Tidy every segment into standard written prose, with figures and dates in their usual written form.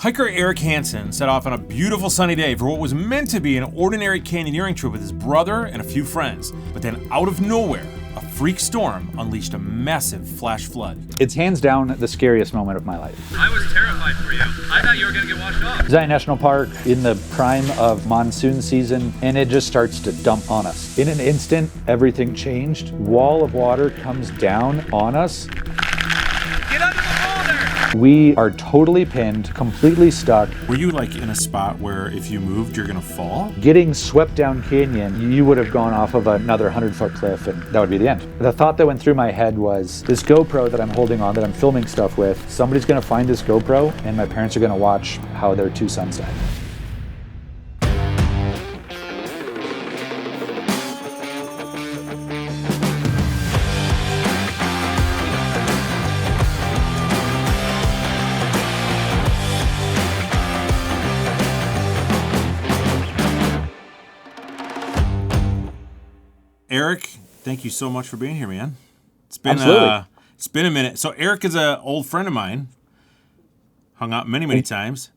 Hiker Eric Hanson set off on a beautiful sunny day for what was meant to be an ordinary canyoneering trip with his brother and a few friends. But then out of nowhere, a freak storm unleashed a massive flash flood. It's hands down the scariest moment of my life. I was terrified for you. I thought you were going to get washed off. Zion National Park in the prime of monsoon season, and it just starts to dump on us. In an instant, everything changed. Wall of water comes down on us. Get under the boulder! We are totally pinned, completely stuck. Were you like in a spot where if you moved, you're gonna fall? Getting swept down canyon, you would have gone off of another 100-foot cliff, and that would be the end. The thought that went through my head was, this GoPro that I'm holding on, that I'm filming stuff with, somebody's gonna find this GoPro, and my parents are gonna watch how their two sons died. Eric, thank you so much for being here, man. It's been a minute. So Eric is an old friend of mine. Hung out many times.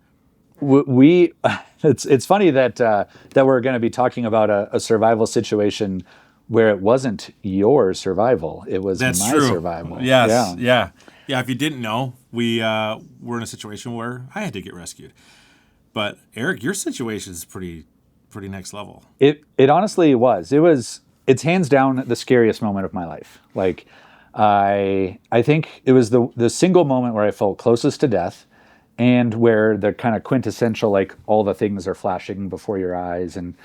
It's funny that we're going to be talking about a survival situation where it wasn't your survival, it was my survival. Yes, yeah. If you didn't know, we were in a situation where I had to get rescued. But Eric, your situation is pretty next level. It honestly was. It's hands down the scariest moment of my life. Like, I think it was the single moment where I felt closest to death, and where the kind of quintessential, like, all the things are flashing before your eyes, and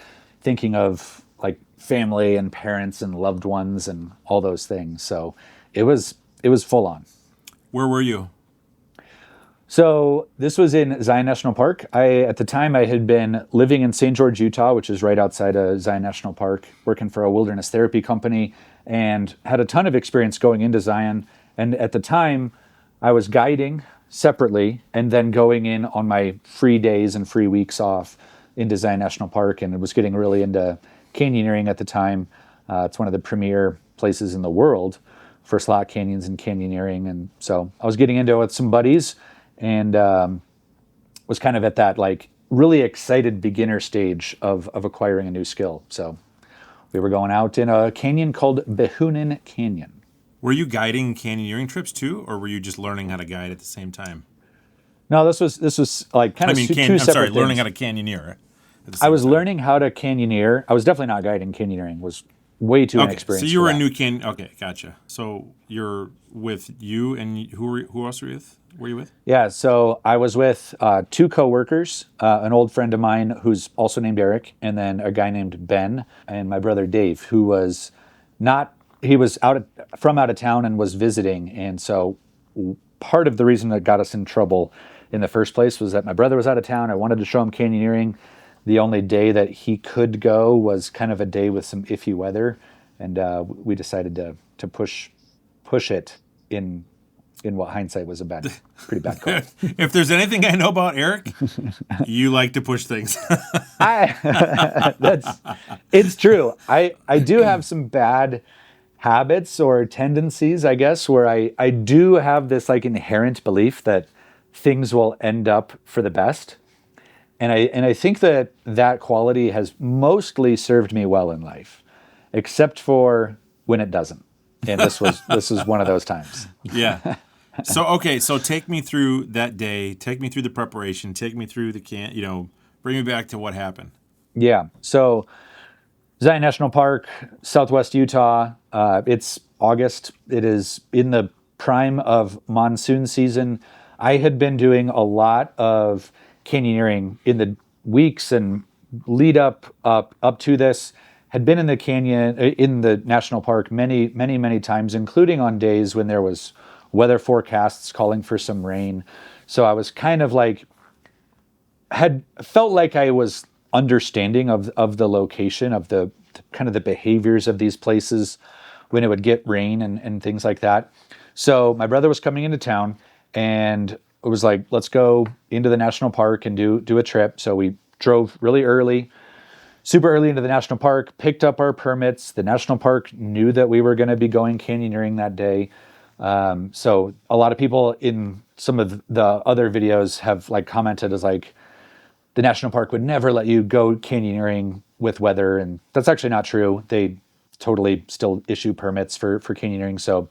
thinking of like family and parents and loved ones and all those things. So it was full on. Where were you? So this was in Zion National Park. At the time, I had been living in St. George, Utah, which is right outside of Zion National Park, working for a wilderness therapy company, and had a ton of experience going into Zion. And at the time, I was guiding separately and then going in on my free days and free weeks off into Zion National Park, and I was getting really into canyoneering at the time. It's one of the premier places in the world for slot canyons and canyoneering. And so I was getting into it with some buddies, and was kind of at that like really excited beginner stage of acquiring a new skill. So we were going out in a canyon called Behunin Canyon. Were you guiding canyoneering trips too, or were you just learning how to guide at the same time? No, this was like kind of two separate things. Learning how to canyoneer. I was learning how to canyoneer. I was definitely not guiding. Canyoneering was way too inexperienced. So you were a new canyon. Okay, gotcha. So you're with you, and who else were you with? Yeah, so I was with two coworkers, an old friend of mine who's also named Eric, and then a guy named Ben, and my brother Dave, who was from out of town and was visiting. And so part of the reason that got us in trouble in the first place was that my brother was out of town. I wanted to show him canyoneering. The only day that he could go was kind of a day with some iffy weather, and we decided to push it in what hindsight was a pretty bad call. If there's anything I know about Eric, you like to push things. It's true. I do have some bad habits or tendencies, I guess, where I do have this like inherent belief that things will end up for the best. And I think that quality has mostly served me well in life, except for when it doesn't. And this was one of those times. Yeah. So take me through that day. Take me through the preparation. Take me through bring me back to what happened. Yeah. So Zion National Park, Southwest Utah. It's August. It is in the prime of monsoon season. I had been doing a lot of canyoneering in the weeks and lead up to this. Had been in the canyon, in the national park many times, including on days when there was weather forecasts calling for some rain. So I was kind of like, had felt like I was understanding of the location, of the kind of the behaviors of these places when it would get rain and things like that. So my brother was coming into town, and it was like, let's go into the national park and do a trip. So we drove really early, super early into the national park, picked up our permits. The national park knew that we were going to be going canyoneering that day. So a lot of people in some of the other videos have like commented as like, the national park would never let you go canyoneering with weather, and that's actually not true. They totally still issue permits for canyoneering. So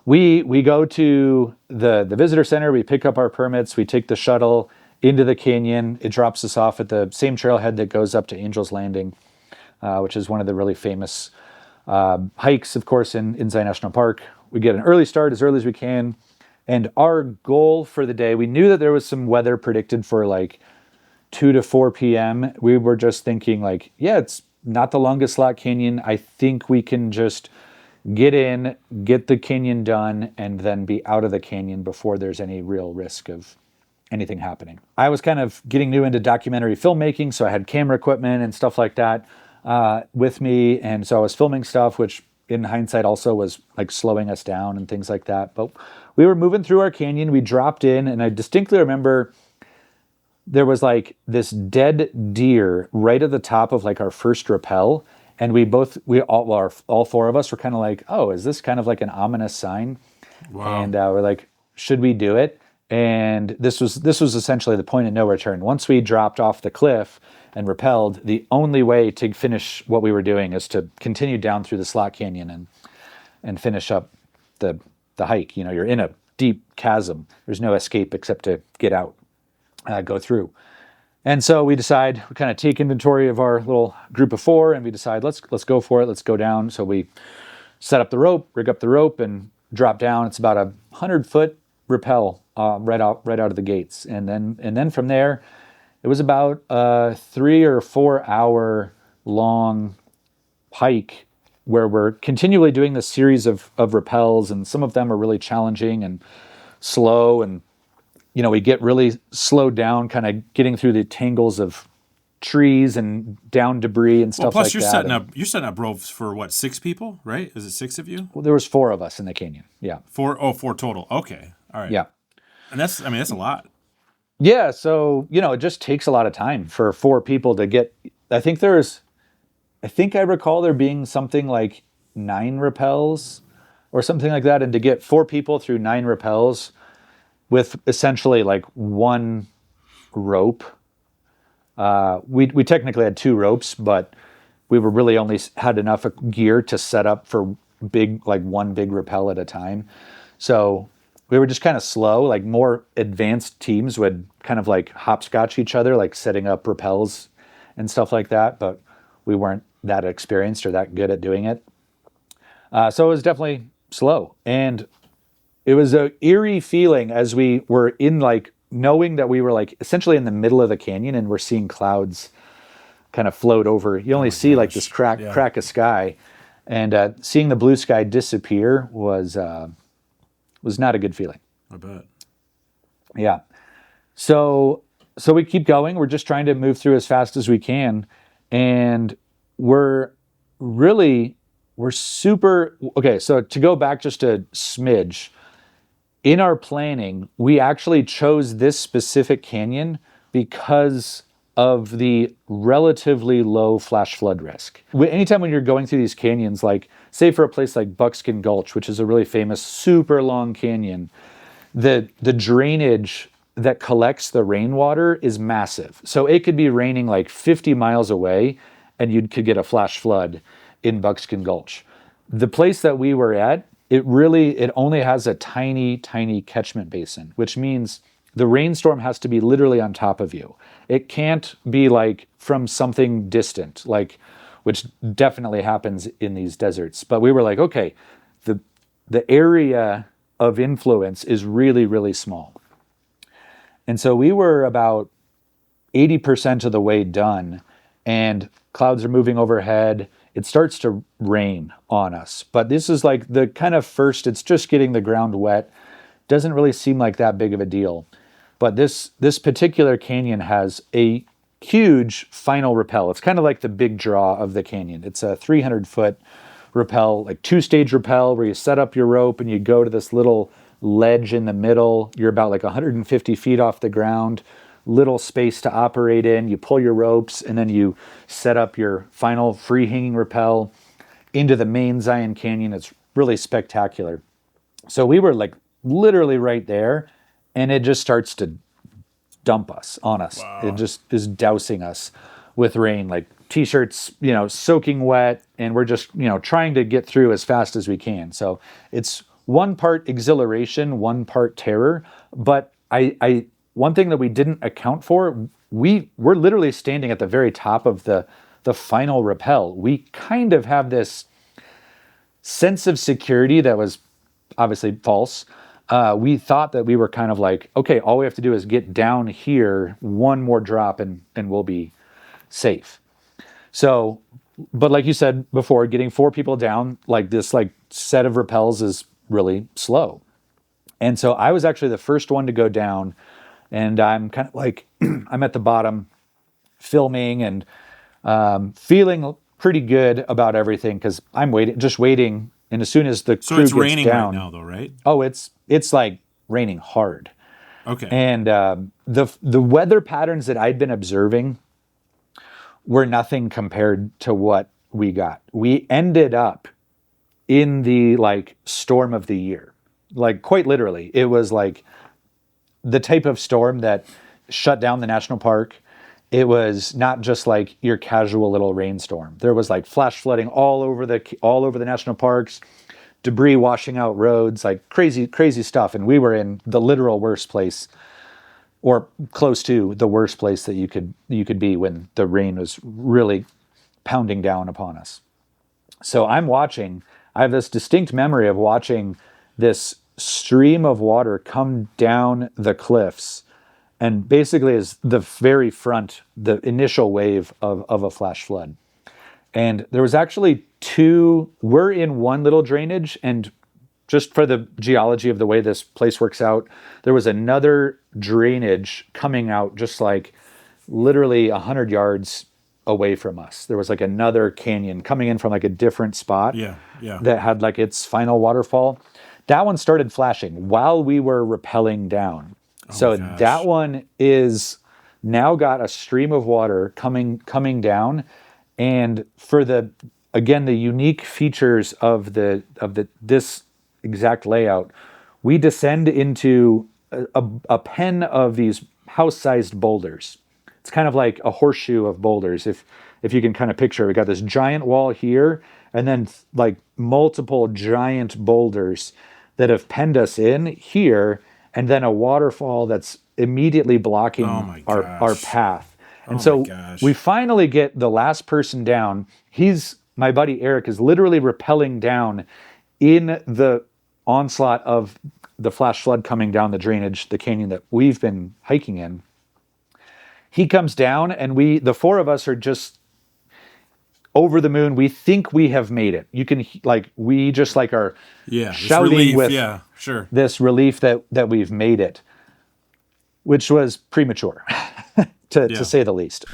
we go to the visitor center, we pick up our permits, we take the shuttle into the canyon. It drops us off at the same trailhead that goes up to Angel's Landing, which is one of the really famous hikes, of course, in Zion National Park. We get an early start, as early as we can. And our goal for the day, we knew that there was some weather predicted for like 2 to 4 p.m. We were just thinking like, yeah, it's not the longest slot canyon. I think we can just get in, get the canyon done, and then be out of the canyon before there's any real risk of anything happening. I was kind of getting new into documentary filmmaking, so I had camera equipment and stuff like that with me. And so I was filming stuff, which in hindsight also was like slowing us down and things like that. But we were moving through our canyon. We dropped in, and I distinctly remember there was like this dead deer right at the top of like our first rappel. And all four of us were kind of like, oh, is this kind of like an ominous sign? Wow. And we're like, should we do it? And this was essentially the point of no return. Once we dropped off the cliff and rappelled, the only way to finish what we were doing is to continue down through the slot canyon and finish up the hike. You know, you're in a deep chasm. There's no escape except to get out. Go through. And so we kind of take inventory of our little group of 4, and we decide, let's go for it. Let's go down. So we set up the rope, rig up the rope, and drop down. It's about a 100-foot rappel right out of the gates. And then from there, it was about a 3 or 4 hour long hike where we're continually doing this series of rappels, and some of them are really challenging and slow, and you know, we get really slowed down, kind of getting through the tangles of trees and down debris and stuff like that. Plus, you're setting up ropes for what, 6 people, right? Is it 6 of you? Well, there was 4 of us in the canyon. Yeah. 4 total. Okay. All right. Yeah. And that's a lot. Yeah. So, you know, it just takes a lot of time for 4 people to get, I think I recall there being something like 9 rappels or something like that. And to get 4 people through 9 rappels with essentially like 1 rope. We technically had 2 ropes, but we were really only had enough gear to set up for one big rappel at a time. So we were just kind of slow. Like more advanced teams would kind of like hopscotch each other, like setting up rappels and stuff like that. But we weren't that experienced or that good at doing it. So it was definitely slow. And it was an eerie feeling as we were in like knowing that we were like essentially in the middle of the canyon and we're seeing clouds kind of float over. You only see like this crack of sky, and seeing the blue sky disappear was not a good feeling. I bet. Yeah. So we keep going. We're just trying to move through as fast as we can, and we're super okay. So to go back just a smidge. In our planning, we actually chose this specific canyon because of the relatively low flash flood risk. Anytime when you're going through these canyons, like say for a place like Buckskin Gulch, which is a really famous, super long canyon, the drainage that collects the rainwater is massive. So it could be raining like 50 miles away and you could get a flash flood in Buckskin Gulch. The place that we were at, it only has a tiny, tiny catchment basin, which means the rainstorm has to be literally on top of you. It can't be like from something distant, like, which definitely happens in these deserts. But we were like, okay, the area of influence is really, really small. And so we were about 80% of the way done, and clouds are moving overhead. It starts to rain on us. But this is like the kind of first, it's just getting the ground wet. Doesn't really seem like that big of a deal. But this particular canyon has a huge final rappel. It's kind of like the big draw of the canyon. It's a 300-foot rappel, like 2-stage rappel where you set up your rope and you go to this little ledge in the middle. You're about like 150 feet off the ground. Little space to operate in. You pull your ropes and then you set up your final free hanging rappel into the main Zion Canyon. It's really spectacular. So we were like literally right there, and it just starts to dump us on us. Wow. It just is dousing us with rain, like t-shirts, soaking wet, and we're just, trying to get through as fast as we can. So it's one part exhilaration, one part terror. But I one thing that we didn't account for, we're literally standing at the very top of the final rappel. We kind of have this sense of security that was obviously false. We thought that we were kind of like, okay, all we have to do is get down here, one more drop, and we'll be safe. So, but like you said before, getting 4 people down like this, like set of rappels is really slow. And so I was actually the first one to go down, and I'm kind of like, I'm at the bottom filming and feeling pretty good about everything because I'm waiting. And as soon as the So crew it's gets raining down, right now, though, right? oh, it's like raining hard. Okay. And the weather patterns that I'd been observing were nothing compared to what we got. We ended up in the like storm of the year. Like quite literally. It was like the type of storm that shut down the national park. It was not just like your casual little rainstorm. There was like flash flooding all over the national parks, debris washing out roads, like crazy stuff. And we were in the literal worst place, or close to the worst place that you could be when the rain was really pounding down upon us. So I have this distinct memory of watching this stream of water come down the cliffs, and basically is the very front, the initial wave of a flash flood. And there was actually we're in one little drainage, and just for the geology of the way this place works out, there was another drainage coming out just like literally 100 yards away from us. There was like another canyon coming in from like a different spot that had like its final waterfall. That one started flashing while we were rappelling down. So that one is now got a stream of water coming down, and for the unique features of this exact layout, we descend into a pen of these house-sized boulders. It's kind of like a horseshoe of boulders. If you can kind of picture, we got this giant wall here, and then like multiple giant boulders that have penned us in here, and then a waterfall that's immediately blocking our path. And so we finally get the last person down. My buddy Eric is literally rappelling down in the onslaught of the flash flood coming down the drainage, the canyon that we've been hiking in. He comes down, and the 4 of us are just over the moon. We think we have made it. You can we just like are shouting relief, with this relief that we've made it, which was premature to say the least.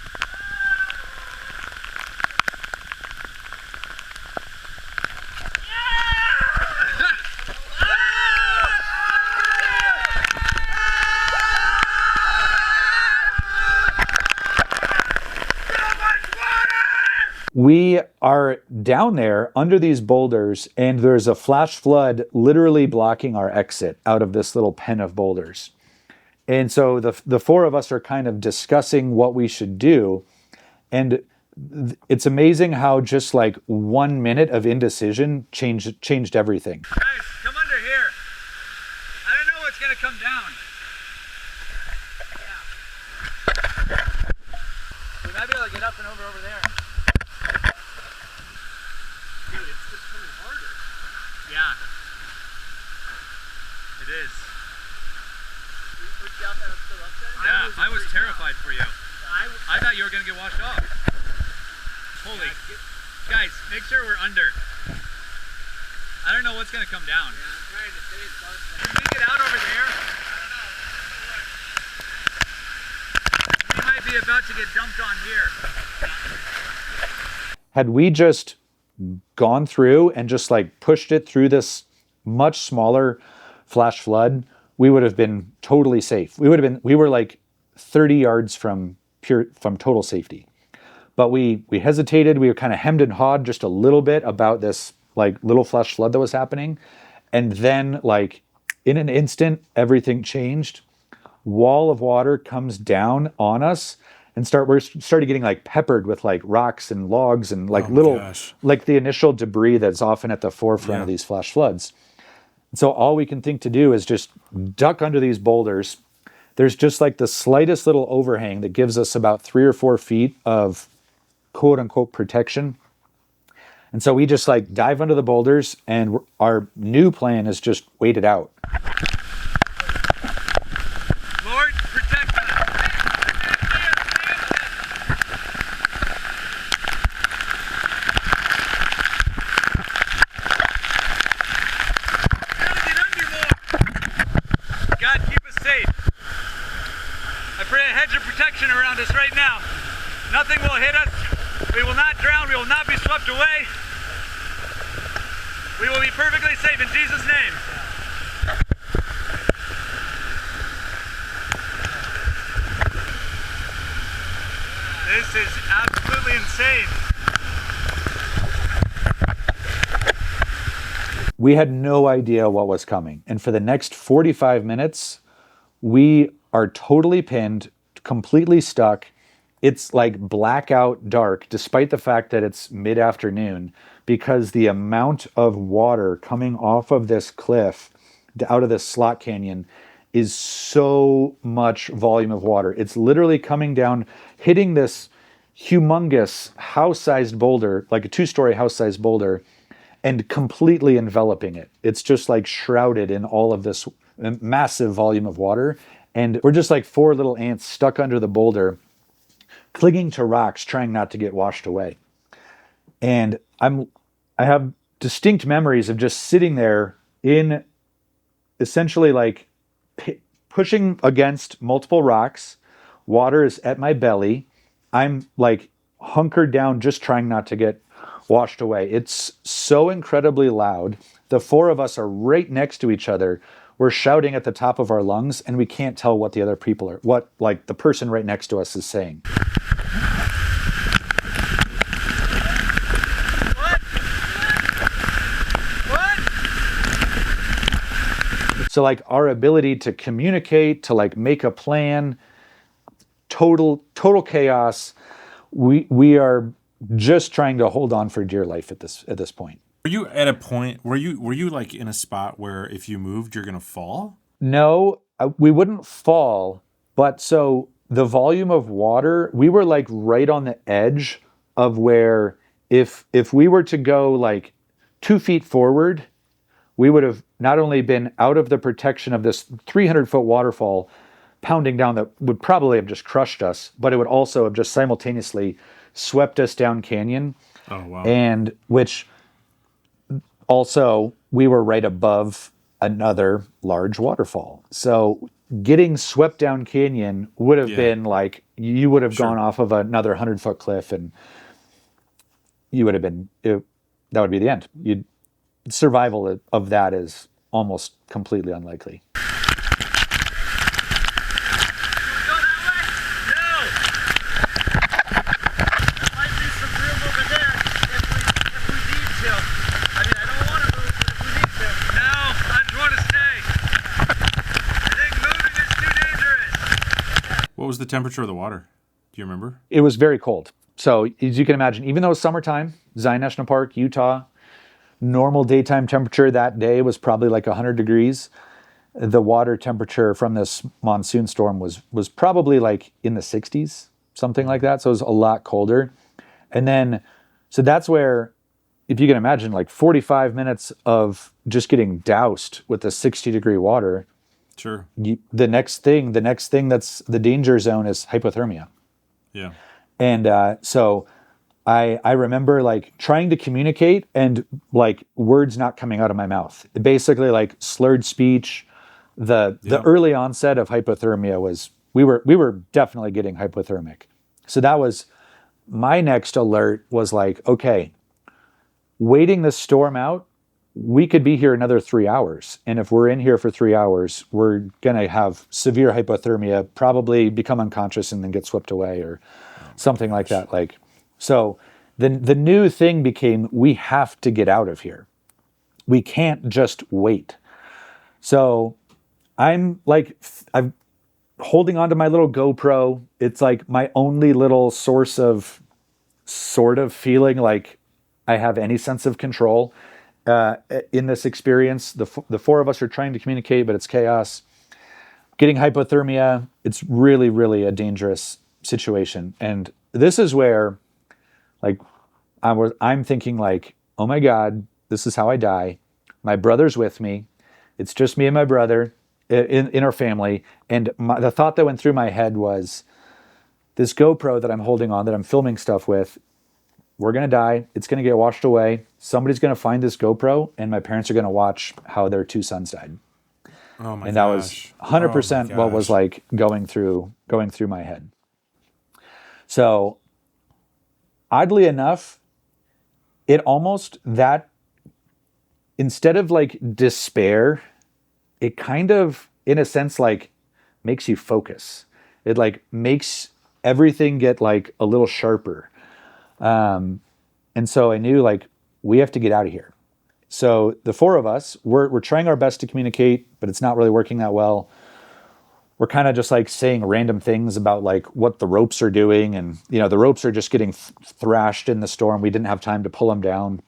We are down there under these boulders, and there's a flash flood literally blocking our exit out of this little pen of boulders. And so the 4 of us are kind of discussing what we should do. And it's amazing how just like 1 minute of indecision changed everything. Guys, come under here. I don't know what's gonna come down. Yeah. We might be able to get up and over there. Dude, it's just coming harder. Yeah. It is. Yeah, I was terrified for you. I thought you were gonna get washed off. Holy. Guys, make sure we're under. I don't know what's gonna come down. Yeah, I'm trying to stay as close. Can we get out over there? We might be about to get dumped on here. Had we just gone through and just like pushed it through this much smaller flash flood, we would have been totally safe. We were like 30 yards from total safety. But we hesitated. We were kind of hemmed and hawed just a little bit about this like little flash flood that was happening. And then like in an instant, everything changed. Wall of water comes down on us and we started getting like peppered with like rocks and logs and like like the initial debris that's often at the forefront of these flash floods. So all we can think to do is just duck under these boulders. There's just like the slightest little overhang that gives us about 3 or 4 feet of quote unquote protection. And so we just like dive under the boulders, and our new plan is just wait it out. Lord, protect us. Get under more. God, keep us safe. I pray a hedge of protection around us right now. Nothing will hit us. We will not drown. We will not be swept away. We will be perfectly safe in Jesus' name. This is absolutely insane. We had no idea what was coming. And for the next 45 minutes, we are totally pinned, completely stuck. It's like blackout dark, despite the fact that it's mid-afternoon, because the amount of water coming off of this cliff out of this slot canyon is so much volume of water. It's literally coming down, hitting this humongous house-sized boulder, like a 2-story house-sized boulder, and completely enveloping it. It's just like shrouded in all of this massive volume of water. And we're just like 4 little ants stuck under the boulder, clinging to rocks, trying not to get washed away. And I have distinct memories of just sitting there in essentially like pushing against multiple rocks. Water is at my belly. I'm like hunkered down, just trying not to get washed away. It's so incredibly loud. The 4 of us are right next to each other. We're shouting at the top of our lungs, and we can't tell what the other people are, what like the person right next to us is saying. So like our ability to communicate, to like make a plan, total chaos. We are just trying to hold on for dear life at this point. Were you at a point, were you like in a spot where if you moved, you're going to fall? No, we wouldn't fall. But so the volume of water, we were like right on the edge of where if we were to go like 2 feet forward, we would have not only been out of the protection of this 300-foot waterfall pounding down that would probably have just crushed us, but it would also have just simultaneously swept us down canyon. Oh, wow. And which also we were right above another large waterfall. So getting swept down canyon would have been like, you would have gone off of another 100-foot cliff, and you would have been, that would be the end. Survival of that is almost completely unlikely. What was the temperature of the water? Do you remember? It was very cold. So as you can imagine, even though it's summertime, Zion National Park, Utah, normal daytime temperature that day was probably like 100 degrees. The water temperature from this monsoon storm was probably like in the 60s, something like that. So it was a lot colder. And then, so that's where, if you can imagine, like 45 minutes of just getting doused with the 60-degree water. Sure. The next thing that's the danger zone is hypothermia. Yeah. And so I remember like trying to communicate and like words not coming out of my mouth. Basically like slurred speech. The early onset of hypothermia was, we were definitely getting hypothermic. So that was my next alert, was like, okay, waiting the storm out, we could be here another 3 hours. And if we're in here for 3 hours, we're going to have severe hypothermia, probably become unconscious and then get swept away or something like that. Like, so the new thing became, we have to get out of here. we can't just wait. So I'm like, I'm holding onto my little GoPro. It's like my only little source of sort of feeling like I have any sense of control in this experience. The four of us are trying to communicate, but it's chaos. Getting hypothermia, it's really, really a dangerous situation. And this is where, like, I'm thinking like, oh my God, this is how I die. My brother's with me. It's just me and my brother in our family. And the thought that went through my head was, this GoPro that I'm holding on, that I'm filming stuff with, we're going to die. It's going to get washed away. Somebody's going to find this GoPro, and my parents are going to watch how their two sons died. Oh my and gosh. That was 100% what was like going through my head. So oddly enough, it almost, that instead of like despair, it kind of, in a sense, like makes you focus. It like makes everything get like a little sharper. And so I knew like, we have to get out of here. So the four of us, we're trying our best to communicate, but it's not really working that well. We're kind of just like saying random things about like what the ropes are doing. And, you know, the ropes are just getting thrashed in the storm. We didn't have time to pull them down.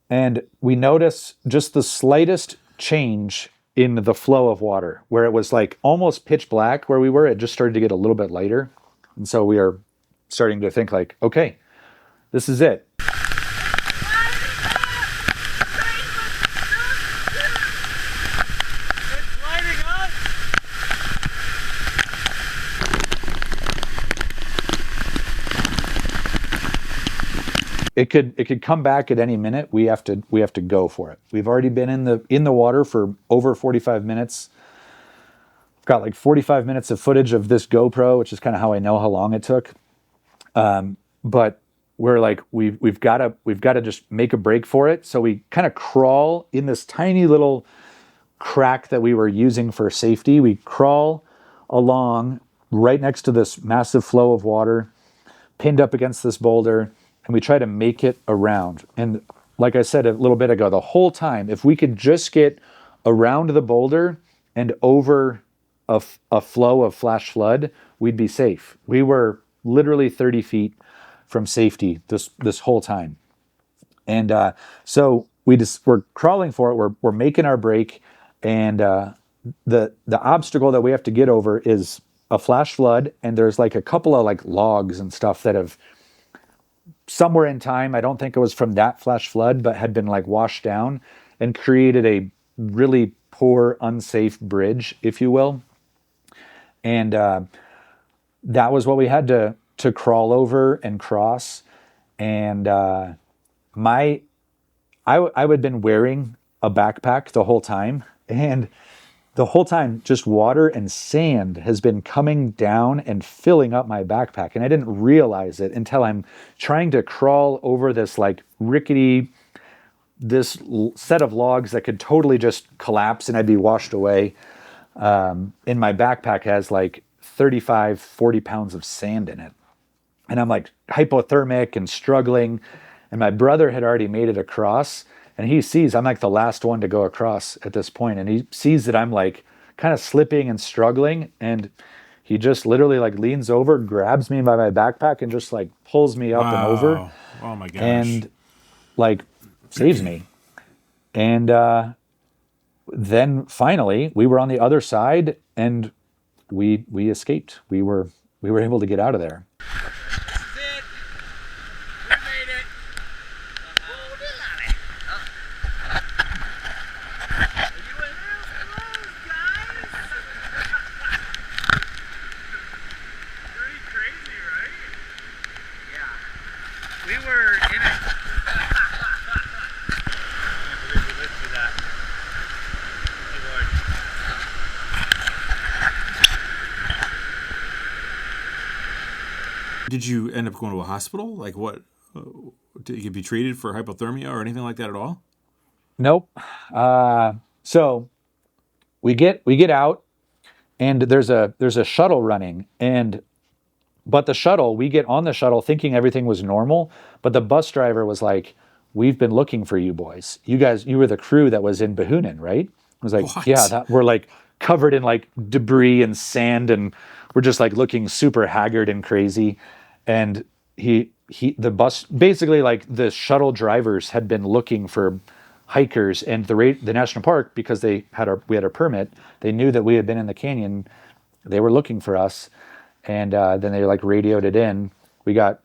And we notice just the slightest change in the flow of water, where it was like almost pitch black where we were. It just started to get a little bit lighter. And so we are starting to think like, okay, this is it. It could come back at any minute. We have to go for it. We've already been in the water for over 45 minutes. I've got like 45 minutes of footage of this GoPro, which is kind of how I know how long it took. But we're like, we've got to just make a break for it. So we kind of crawl in this tiny little crack that we were using for safety. We crawl along right next to this massive flow of water, pinned up against this boulder, and we try to make it around. And like I said a little bit ago, the whole time, if we could just get around the boulder and over a flow of flash flood, we'd be safe. We were literally 30 feet from safety this whole time. And so we're crawling for it. We're making our break. And the obstacle that we have to get over is a flash flood. And there's like a couple of like logs and stuff that have, somewhere in time, I don't think it was from that flash flood, but had been like washed down and created a really poor, unsafe bridge, if you will. And that was what we had to crawl over and cross. And I had been wearing a backpack the whole time, and the whole time just water and sand has been coming down and filling up my backpack. And I didn't realize it until I'm trying to crawl over this like rickety, this set of logs that could totally just collapse and I'd be washed away. And my backpack has like 35, 40 pounds of sand in it. And I'm like hypothermic and struggling. And my brother had already made it across. And he sees I'm like the last one to go across at this point. And he sees that I'm like kind of slipping and struggling. And he just literally like leans over, grabs me by my backpack and just like pulls me up and over. Oh my gosh. And like saves me. And then finally we were on the other side and we escaped. We were able to get out of there. Did you end up going to a hospital? Like what? Did you be treated for hypothermia or anything like that at all? Nope. So we get out, and there's a shuttle running, but the shuttle, we get on the shuttle thinking everything was normal, but the bus driver was like, we've been looking for you boys. You were the crew that was in Bahunan, right? I was like, What? yeah, we're like covered in like debris and sand, and we're just like looking super haggard and crazy. And the bus, basically like the shuttle drivers had been looking for hikers, and the national park, because we had our permit, they knew that we had been in the canyon. They were looking for us, and then they like radioed it in. We got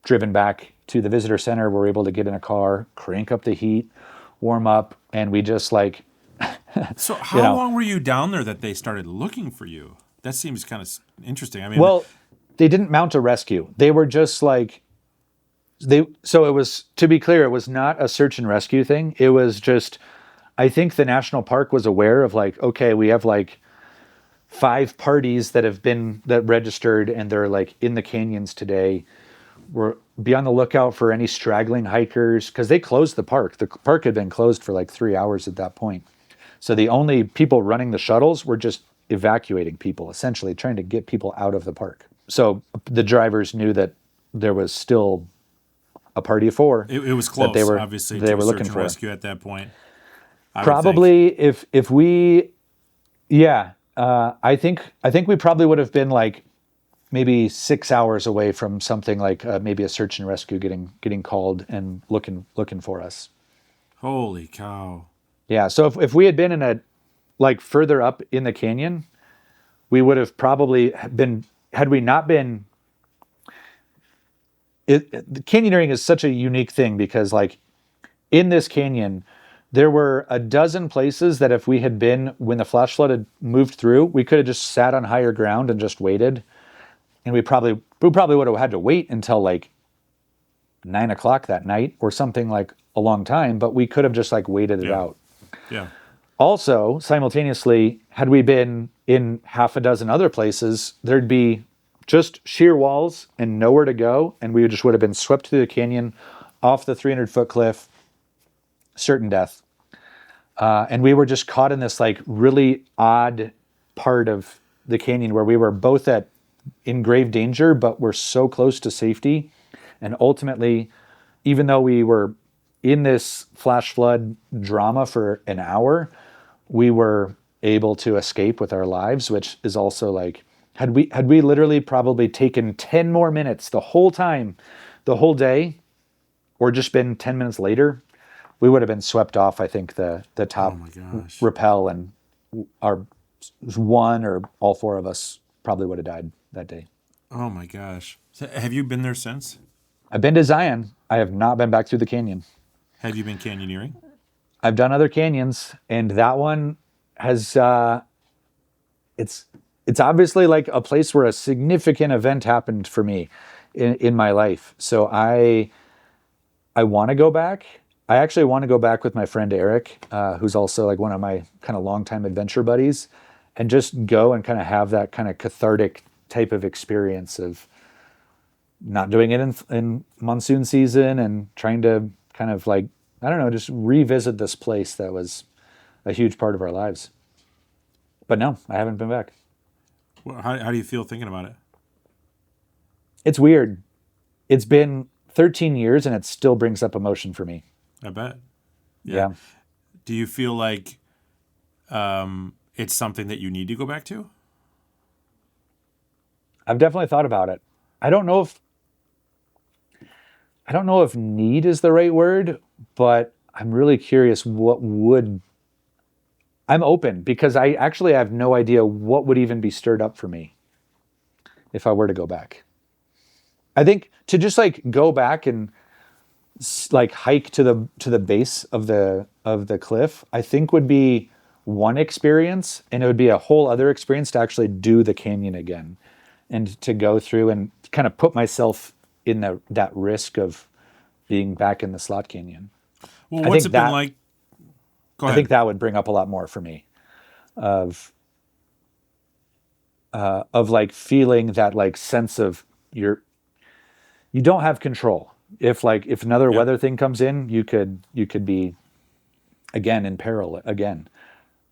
driven back to the visitor center. We're able to get in a car, crank up the heat, warm up, and we just like. So how long were you down there that they started looking for you? That seems kind of interesting. I mean, well, they didn't mount a rescue. They were just like so it was, to be clear, it was not a search and rescue thing. It was just, I think the national park was aware of like, okay, we have like 5 parties that registered, and they're like in the canyons today. We're be on the lookout for any straggling hikers, because they closed the park. The park had been closed for like 3 hours at that point. So the only people running the shuttles were just evacuating people, essentially trying to get people out of the park. So the drivers knew that there was still a party of 4. it was close, obviously, they to were a looking search and for. rescue at that point. Probably if we, yeah, I think we probably would have been like maybe 6 hours away from something like maybe a search and rescue getting called and looking for us. Holy cow. Yeah, so if we had been in a like further up in the canyon, we would have probably been, had we not been. The canyoneering is such a unique thing, because like in this canyon, there were a dozen places that if we had been, when the flash flood had moved through, we could have just sat on higher ground and just waited. And we probably would have had to wait until like 9 o'clock that night or something, like a long time, but we could have just like waited it out. Yeah. Also, simultaneously, had we been in half a dozen other places, there'd be just sheer walls and nowhere to go, and we just would have been swept through the canyon, off the 300-foot cliff, certain death. And we were just caught in this like really odd part of the canyon where we were both in grave danger, but we're so close to safety. And ultimately, even though we were in this flash flood drama for an hour, we were able to escape with our lives, which is also like, had we literally probably taken 10 more minutes the whole time, the whole day, or just been 10 minutes later, we would have been swept off, I think, the top rappel, and our one or all 4 of us probably would have died that day. Oh my gosh. So have you been there since? I've been to Zion. I have not been back through the canyon. Have you been canyoneering? I've done other canyons, and that one has, it's obviously like a place where a significant event happened for me in my life. So I want to go back. I actually want to go back with my friend Eric, who's also like one of my kind of longtime adventure buddies, and just go and kind of have that kind of cathartic type of experience of not doing it in monsoon season, and trying to kind of like, I don't know, just revisit this place that was a huge part of our lives. But no, I haven't been back. Well, how do you feel thinking about it? It's weird. It's been 13 years and it still brings up emotion for me. I bet. Yeah. Do you feel like it's something that you need to go back to? I've definitely thought about it. I don't know if need is the right word, but I'm really curious I'm open, because I actually have no idea what would even be stirred up for me if I were to go back. I think to just like go back and like hike to the base of the cliff, I think would be one experience, and it would be a whole other experience to actually do the canyon again, and to go through and kind of put myself in that risk of being back in the slot canyon. Well, what's it been like? Go ahead. I think that would bring up a lot more for me of like feeling that like sense of you don't have control. If another weather thing comes in, you could be again in peril again.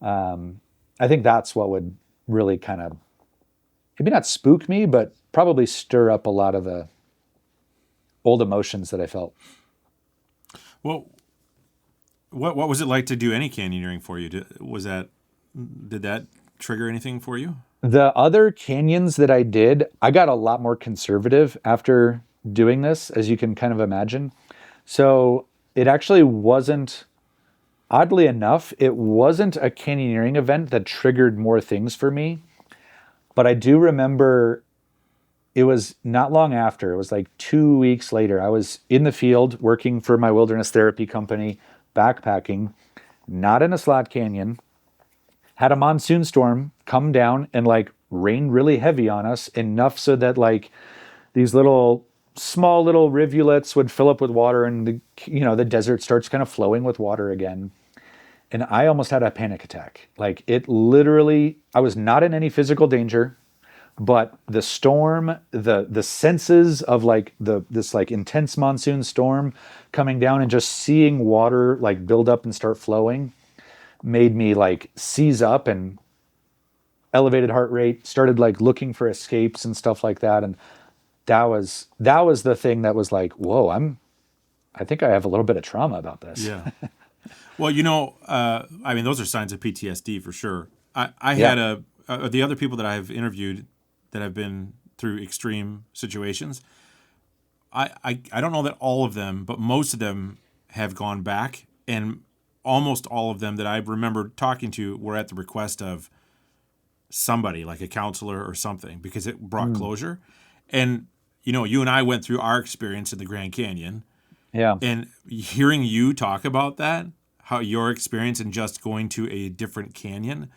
I think that's what would really kind of maybe not spook me, but probably stir up a lot of the old emotions that I felt. Well, what was it like to do any canyoneering for you? Did that trigger anything for you? The other canyons that I did, I got a lot more conservative after doing this, as you can kind of imagine. So it actually wasn't, oddly enough, it wasn't a canyoneering event that triggered more things for me. But I do remember it was not long after, it was like 2 weeks later, I was in the field working for my wilderness therapy company, backpacking, not in a slot canyon, had a monsoon storm come down and like rain really heavy on us, enough so that like these small little rivulets would fill up with water, and the desert starts kind of flowing with water again. And I almost had a panic attack. Like, it literally, I was not in any physical danger, but the storm, the senses of like this like intense monsoon storm coming down and just seeing water like build up and start flowing made me like seize up and elevated heart rate, started like looking for escapes and stuff like that. And that was the thing that was like, whoa, I think I have a little bit of trauma about this. Yeah. Well, I mean, those are signs of PTSD for sure. I Yeah. had the other people that I've interviewed that have been through extreme situations. I don't know that all of them, but most of them have gone back, and almost all of them that I remember talking to were at the request of somebody, like a counselor or something, because it brought closure. And, you and I went through our experience in the Grand Canyon, Yeah. and hearing you talk about that, how your experience in just going to a different canyon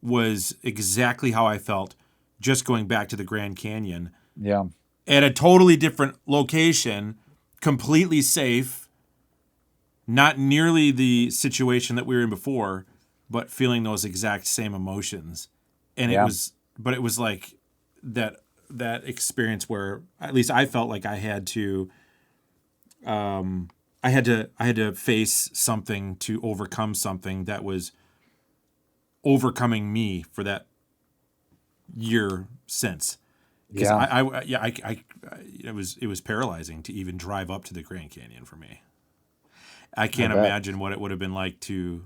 was exactly how I felt just going back to the Grand Canyon Yeah. at a totally different location, completely safe, not nearly the situation that we were in before, but feeling those exact same emotions. And Yeah. it was like that experience where at least I felt like I had to face something to overcome something that was overcoming me for that year since. Because Yeah. it was paralyzing to even drive up to the Grand Canyon for me. I can't I bet. imagine what it would have been like to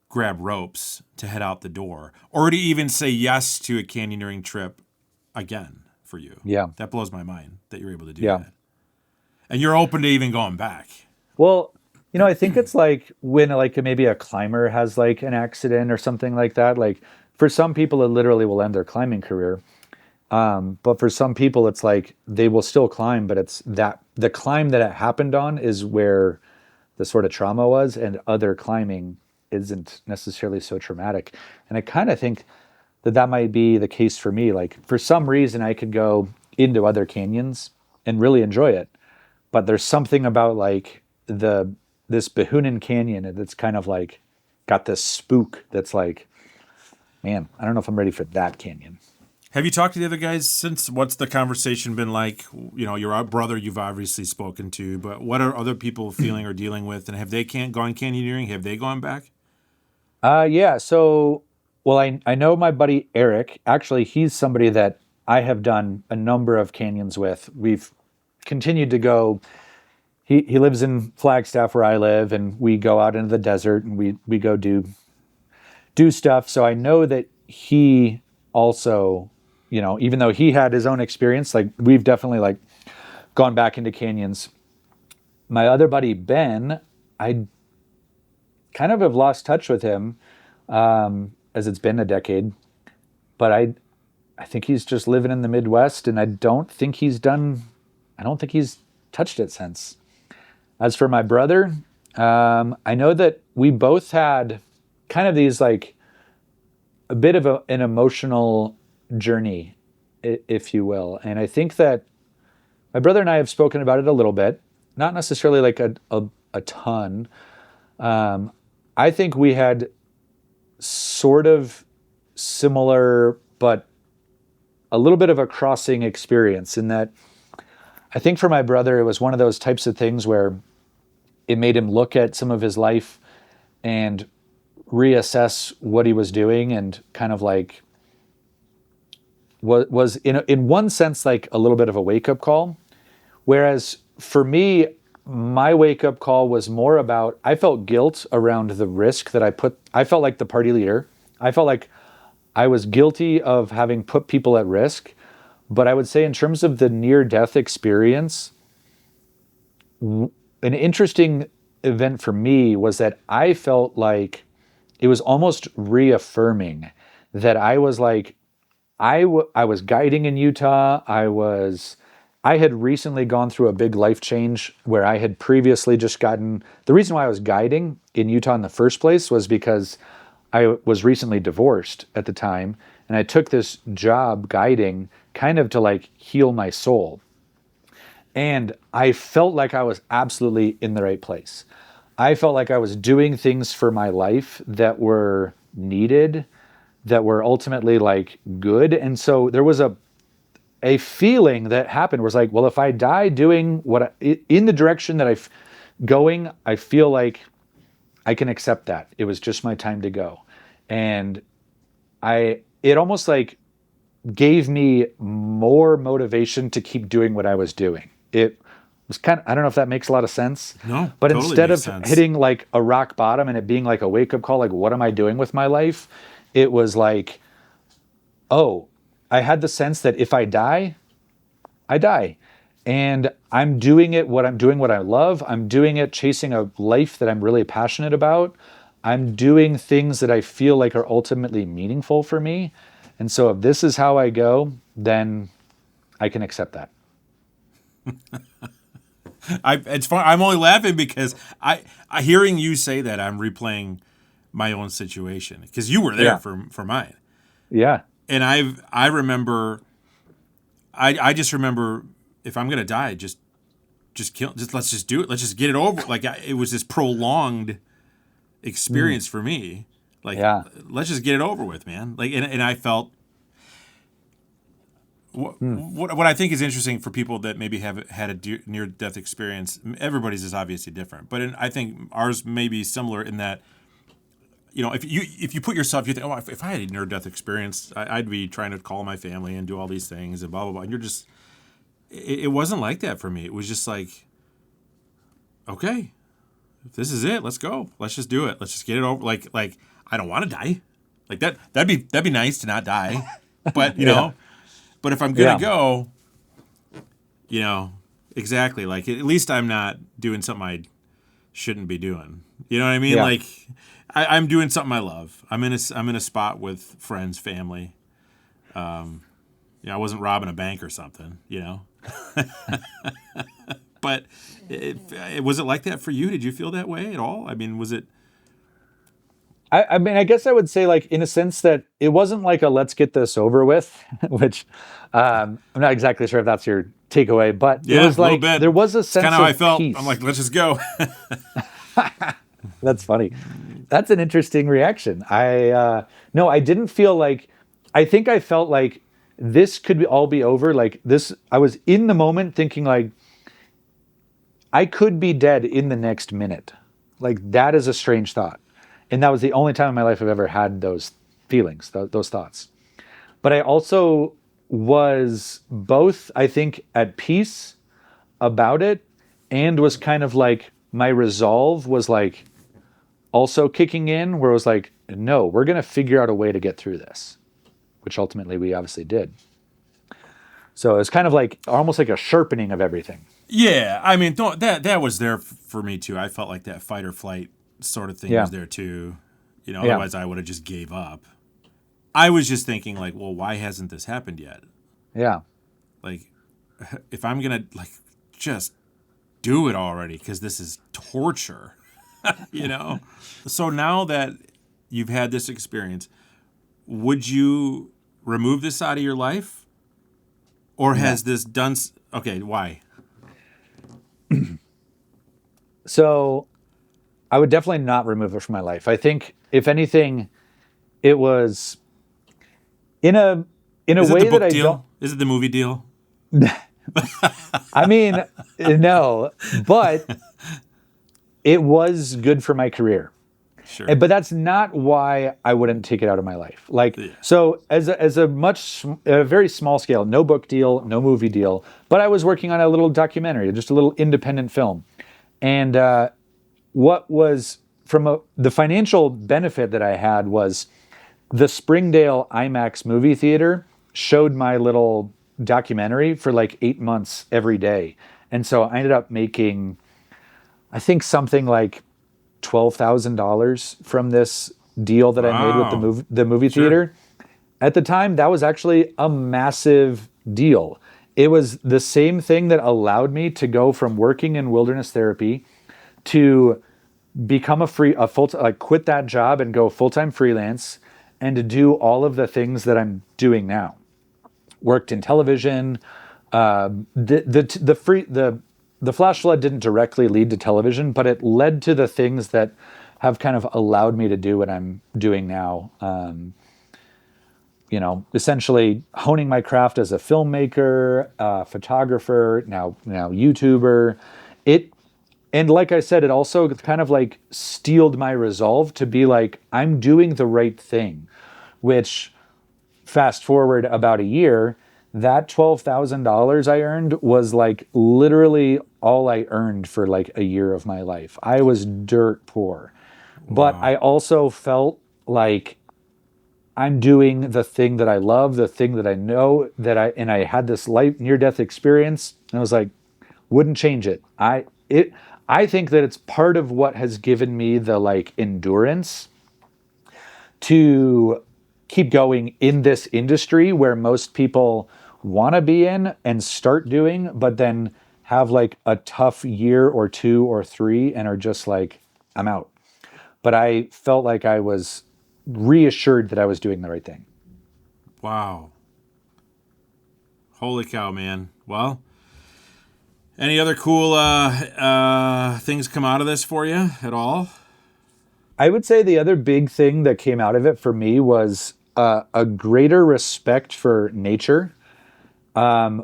grab ropes to head out the door, or to even say yes to a canyoneering trip again for you. Yeah. That blows my mind that you're able to do Yeah. that. And you're open to even going back. Well, I think it's like when like maybe a climber has like an accident or something like that. Like, for some people, it literally will end their climbing career. But for some people, it's like they will still climb, but it's that the climb that it happened on is where the sort of trauma was, and other climbing isn't necessarily so traumatic. And I kind of think that might be the case for me. Like, for some reason, I could go into other canyons and really enjoy it. But there's something about like this Bahunan Canyon that's kind of like got this spook that's like, man, I don't know if I'm ready for that canyon. Have you talked to the other guys since? What's the conversation been like? Your brother you've obviously spoken to, but what are other people feeling or dealing with? And have they gone canyoneering? Have they gone back? Yeah. So, well, I know my buddy Eric. Actually, he's somebody that I have done a number of canyons with. We've continued to go. He lives in Flagstaff where I live, and we go out into the desert and we go do stuff. So I know that he also, even though he had his own experience, like, we've definitely like gone back into canyons. My other buddy Ben, I kind of have lost touch with him, as it's been a decade. But I think he's just living in the Midwest, and I don't think he's touched it since. As for my brother, I know that we both had kind of these like a bit of an emotional journey, if you will. And I think that my brother and I have spoken about it a little bit, not necessarily like a ton. I think we had sort of similar, but a little bit of a crossing experience, in that I think for my brother, it was one of those types of things where it made him look at some of his life and reassess what he was doing, and kind of like was in one sense like a little bit of a wake-up call. Whereas for me, my wake-up call was more about, I felt guilt around the risk that I felt like the party leader. I felt like I was guilty of having put people at risk. But I would say in terms of the near-death experience, an interesting event for me was that I felt like it was almost reaffirming that I was like, I was guiding in Utah. I had recently gone through a big life change where I had previously the reason why I was guiding in Utah in the first place was because I was recently divorced at the time, and I took this job guiding kind of to like heal my soul. And I felt like I was absolutely in the right place. I felt like I was doing things for my life that were needed, that were ultimately like good. And so there was a feeling that happened was like, well, if I die doing in the direction that going, I feel like I can accept that. It was just my time to go. And it almost like gave me more motivation to keep doing what I was doing. It was I don't know if that makes a lot of sense. No, but totally instead of makes sense. hitting like a rock bottom and it being like a wake-up call, like what am I doing with my life? It was like, oh, I had the sense that if I die, I die. And I'm doing what I love. I'm doing it chasing a life that I'm really passionate about. I'm doing things that I feel like are ultimately meaningful for me. And so if this is how I go, then I can accept that. It's fun. I'm only laughing because I hearing you say that, I'm replaying my own situation because you were there for mine. Yeah. And I remember, I just remember, if I'm gonna die, just let's just do it. Let's just get it over. Like it was this prolonged experience for me. Like let's just get it over with, man. Like and I felt what I think is interesting for people that maybe have had a near-death experience. Everybody's is obviously different, but I think ours may be similar in that, you know, if you put yourself, you think, oh, if I had a near-death experience, I'd be trying to call my family and do all these things and blah blah blah. And you're just, it wasn't like that for me. It was just like, okay, if this is it, let's go. Let's just do it. Let's just get it over. Like I don't want to die. Like that'd be nice to not die, but you know. But if I'm going to go, you know, exactly, like at least I'm not doing something I shouldn't be doing. You know what I mean? Yeah. Like I'm doing something I love. I'm in a spot with friends, family. I wasn't robbing a bank or something, you know. But was it like that for you? Did you feel that way at all? I mean, was it? I mean, I guess I would say, like, in a sense that it wasn't like a let's get this over with, which I'm not exactly sure if that's your takeaway, but it was like there was a sense of how I felt. peace. I'm like, let's just go. That's funny. That's an interesting reaction. No, I didn't feel like, I think I felt like this could all be over. Like this, I was in the moment thinking like, I could be dead in the next minute. Like that is a strange thought. And that was the only time in my life I've ever had those feelings, those thoughts. But I also was both, I think, at peace about it, and was kind of like, my resolve was like also kicking in, where it was like, no, we're going to figure out a way to get through this, which ultimately we obviously did. So it's kind of like almost like a sharpening of everything. Yeah, I mean, that was there for me too. I felt like that fight or flight sort of thing was there too. You know, otherwise I would have just gave up. I was just thinking like, well, why hasn't this happened yet? Yeah. Like, if I'm going to like just do it already, because this is torture, you know? So now that you've had this experience, would you remove this out of your life? Or has this done... Okay, why? So I would definitely not remove it from my life. I think, if anything, it was in a way that I don't... Is it the movie deal? I mean, no, but it was good for my career. Sure. But that's not why I wouldn't take it out of my life. Like, so as a very small scale, no book deal, no movie deal, but I was working on a little documentary, just a little independent film. And what was the financial benefit that I had was the Springdale IMAX movie theater showed my little documentary for like 8 months every day. And so I ended up making, I think, something like $12,000 from this deal that I made with Wow. the movie Sure. theater. At the time, that was actually a massive deal. It was the same thing that allowed me to go from working in wilderness therapy to become quit that job and go full-time freelance and to do all of the things that I'm doing now. Worked in television. The flash flood didn't directly lead to television, but it led to the things that have kind of allowed me to do what I'm doing now. Essentially honing my craft as a filmmaker, photographer, now YouTuber. And like I said, it also kind of like steeled my resolve to be like, I'm doing the right thing, which fast forward about a year, that $12,000 I earned was like literally all I earned for like a year of my life. I was dirt poor, but Wow. I also felt like I'm doing the thing that I love, the thing that I know and I had this life near death experience. And I was like, wouldn't change it. I think that it's part of what has given me the like endurance to keep going in this industry where most people want to be in and start doing, but then have like a tough year or 2 or 3 and are just like, I'm out. But I felt like I was reassured that I was doing the right thing. Wow. Holy cow, man. Well, any other cool things come out of this for you at all? I would say the other big thing that came out of it for me was a greater respect for nature,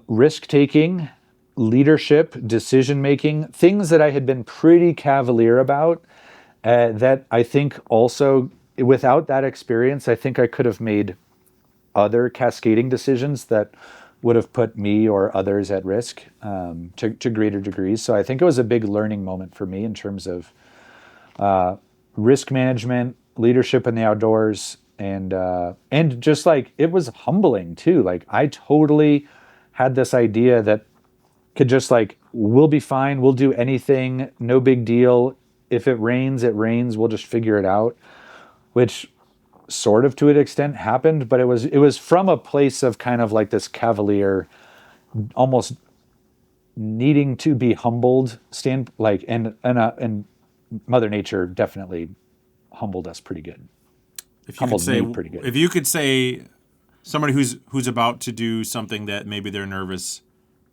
risk taking, leadership, decision making, things that I had been pretty cavalier about. That I think also, without that experience, I think I could have made other cascading decisions that would have put me or others at risk to greater degrees. So I think it was a big learning moment for me in terms of risk management, leadership in the outdoors, and just like it was humbling too. Like I totally had this idea that could just like, we'll be fine, we'll do anything, no big deal. If it rains, it rains, we'll just figure it out, which sort of to an extent happened, but it was from a place of kind of like this cavalier, almost needing to be humbled and Mother Nature definitely humbled us pretty good. If you could Humbled say, me pretty good. if you could say, somebody who's about to do something that maybe they're nervous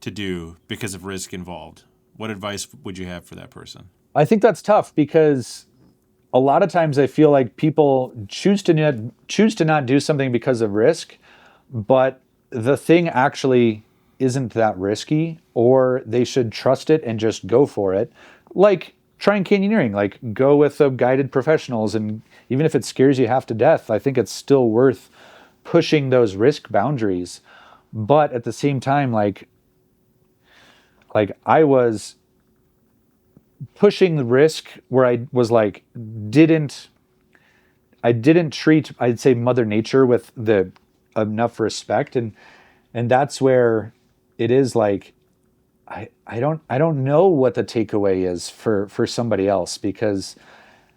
to do because of risk involved, what advice would you have for that person? I think that's tough because a lot of times I feel like people choose to not do something because of risk, but the thing actually isn't that risky, or they should trust it and just go for it. Like trying canyoneering, like go with the guided professionals, and even if it scares you half to death, I think it's still worth pushing those risk boundaries. But at the same time, like I was pushing the risk where I was like, I didn't treat, I'd say, Mother Nature with the enough respect, and that's where it is like, I don't know what the takeaway is for somebody else, because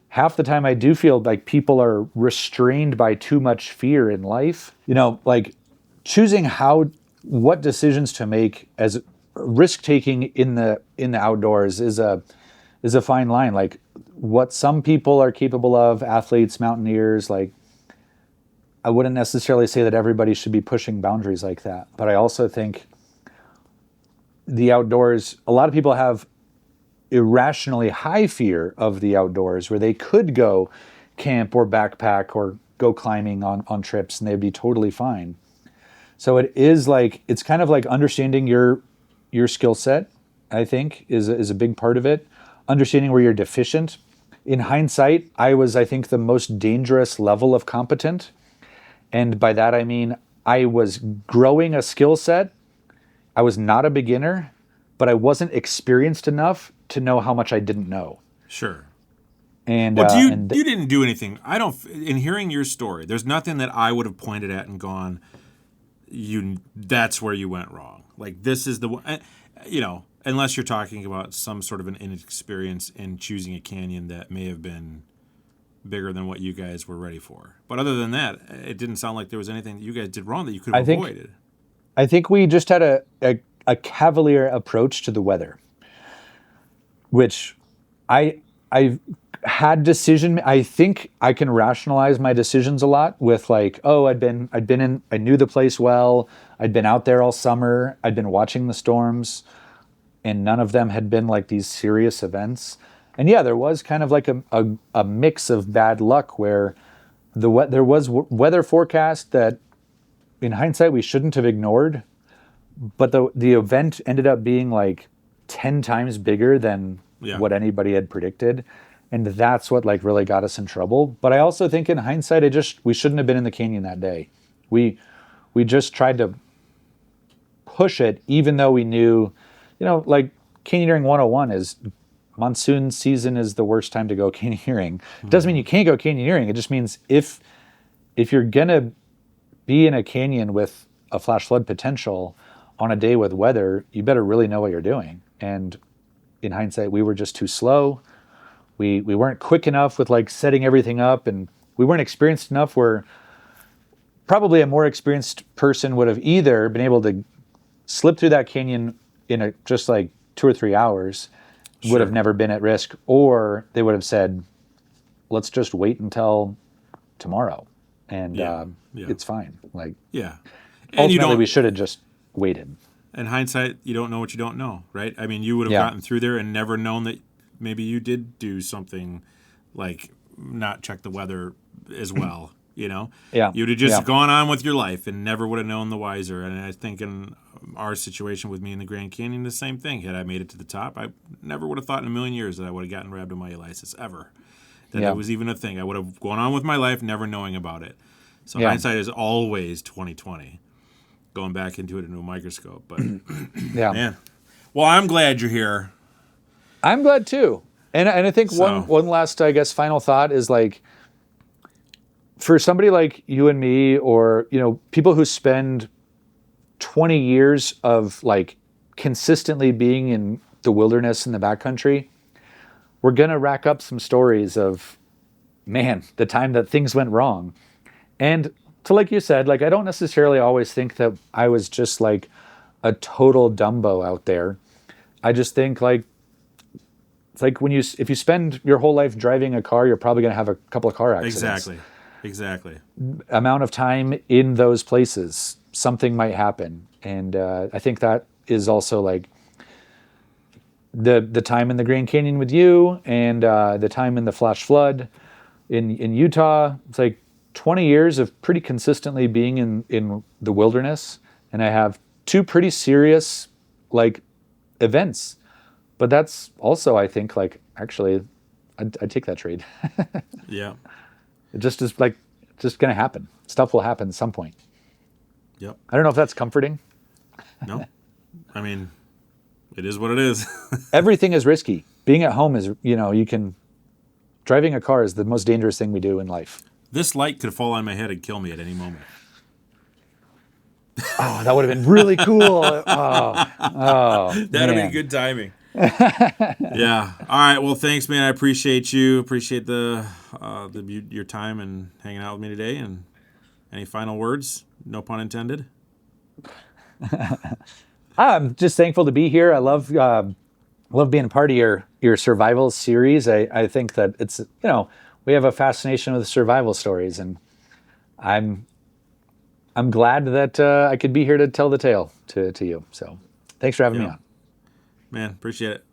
half the time I do feel like people are restrained by too much fear in life. Like choosing what decisions to make as risk taking in the outdoors is a fine line. Like what some people are capable of, athletes, mountaineers, like I wouldn't necessarily say that everybody should be pushing boundaries like that. But I also think the outdoors, a lot of people have irrationally high fear of the outdoors, where they could go camp or backpack or go climbing on trips and they'd be totally fine. So it's kind of like understanding your skill set, I think, is a big part of it. Understanding where you're deficient. In hindsight, I was, I think, the most dangerous level of competent. And by that, I mean, I was growing a skill set. I was not a beginner, but I wasn't experienced enough to know how much I didn't know. Sure. And Well, you didn't do anything. I don't. In hearing your story, there's nothing that I would have pointed at and gone, That's where you went wrong. Like this is the one. Unless you're talking about some sort of an inexperience in choosing a canyon that may have been bigger than what you guys were ready for. But other than that, it didn't sound like there was anything that you guys did wrong that you could have avoided. I think we just had a cavalier approach to the weather, which I had decision. I think I can rationalize my decisions a lot with like, oh, I knew the place well. I'd been out there all summer. I'd been watching the storms, and none of them had been like these serious events. And yeah, there was kind of like a mix of bad luck where there was weather forecast that in hindsight we shouldn't have ignored, but the event ended up being like 10 times bigger than what anybody had predicted. And that's what like really got us in trouble. But I also think in hindsight, we shouldn't have been in the canyon that day. We just tried to push it, even though we knew, like canyoneering 101 is monsoon season is the worst time to go canyoneering. It doesn't mean you can't go canyoneering. It just means if you're gonna be in a canyon with a flash flood potential on a day with weather, you better really know what you're doing. And in hindsight, we were just too slow. We weren't quick enough with like setting everything up, and we weren't experienced enough where probably a more experienced person would have either been able to slip through that canyon in just like 2 or 3 hours, would have never been at risk, or they would have said, let's just wait until tomorrow and it's fine. Like, and ultimately we should have just waited. In hindsight, you don't know what you don't know, right? I mean, you would have gotten through there and never known that maybe you did do something like not check the weather as well, Yeah. You'd have just gone on with your life and never would have known the wiser. And I think in our situation with me in the Grand Canyon, the same thing. Had I made it to the top, I never would have thought in a million years that I would have gotten rhabdomyolysis ever. That it was even a thing. I would have gone on with my life never knowing about it. So hindsight is always 20/20. Going back into it into a microscope. But man. Well, I'm glad you're here. I'm glad too. And I think one last, I guess, final thought is like, for somebody like you and me, or, people who spend 20 years of like consistently being in the wilderness in the backcountry, we're going to rack up some stories of, man, the time that things went wrong. And to, like you said, like, I don't necessarily always think that I was just like a total Dumbo out there. I just think like, it's like if you spend your whole life driving a car, you're probably going to have a couple of car accidents. Exactly. Amount of time in those places, something might happen. And I think that is also like the time in the Grand Canyon with you and the time in the flash flood in Utah. It's like 20 years of pretty consistently being in the wilderness. And I have 2 pretty serious like events. But that's also, I think, like, actually, I'd take that trade. Yeah. It just is like, just going to happen. Stuff will happen at some point. Yep. I don't know if that's comforting. No. I mean, it is what it is. Everything is risky. Being at home is, driving a car is the most dangerous thing we do in life. This light could fall on my head and kill me at any moment. Oh, that would have been really cool. That'd have been good timing. Yeah. All right. Well, thanks, man. I appreciate you. Appreciate your time and hanging out with me today. And any final words? No pun intended. I'm just thankful to be here. I love being a part of your survival series. I think that it's, we have a fascination with survival stories, and I'm glad that I could be here to tell the tale to you. So thanks for having me on. Man, appreciate it.